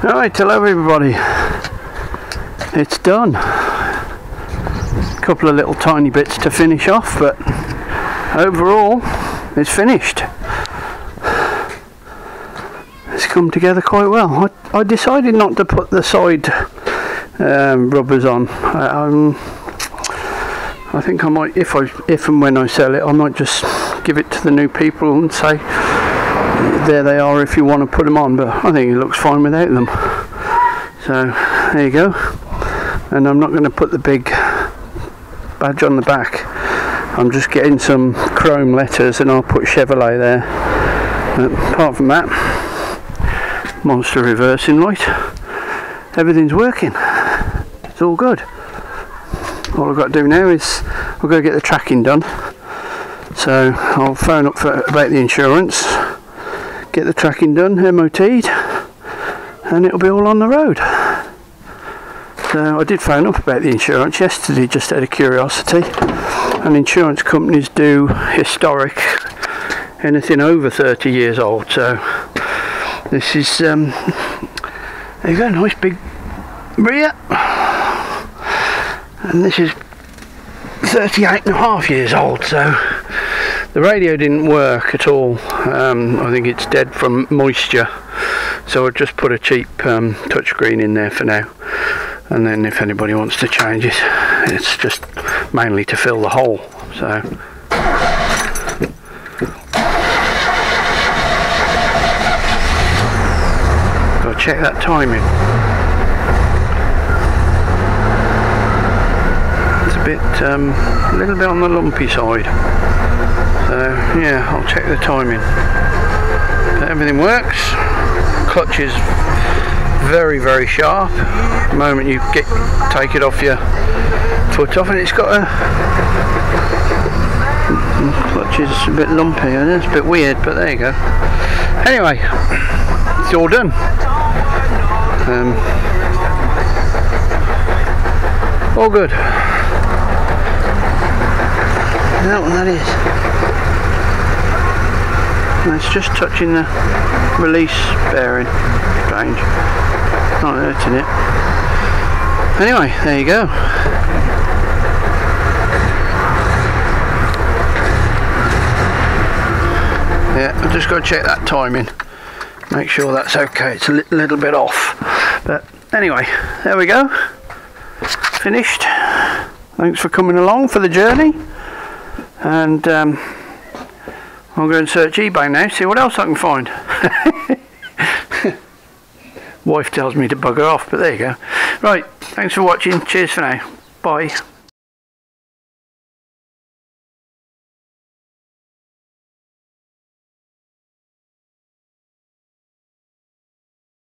Alright, hello everybody. It's done. A couple of little tiny bits to finish off, but overall it's finished. It's come together quite well. I decided not to put the side rubbers on. I think I might, if and when I sell it, I might just give it to the new people and say, there they are if you want to put them on, but I think it looks fine without them. So there you go. And I'm not going to put the big badge on the back. I'm just getting some chrome letters and I'll put Chevrolet there. But apart from that, monster reversing light, everything's working. It's all good. All I've got to do now is I've got to get the tracking done. So I'll phone up about the insurance, get the tracking done, MOT'd, and it'll be all on the road. So I did phone up about the insurance yesterday just out of curiosity, and insurance companies do historic, anything over 30 years old. So this is, there you go, nice big rear, and this is 38.5 years old. So the radio didn't work at all. I think it's dead from moisture, so I just put a cheap touchscreen in there for now, and then if anybody wants to change it, it's just mainly to fill the hole. So gotta check that timing. It's a bit a little bit on the lumpy side. So yeah, I'll check the timing. But everything works. Clutch is very, very sharp. The moment you take it off your foot off, and it's got a clutch is a bit lumpy, and it's a bit weird, but there you go. Anyway, it's all done. All good. That one, that is. And it's just touching the release bearing. Strange. Not hurting it. Anyway, there you go. Yeah, I've just got to check that timing. Make sure that's okay. It's a little bit off. But anyway, there we go. Finished. Thanks for coming along for the journey. And I'll go and search eBay now, see what else I can find. Wife tells me to bugger off, but there you go. Right, thanks for watching. Cheers for now. Bye.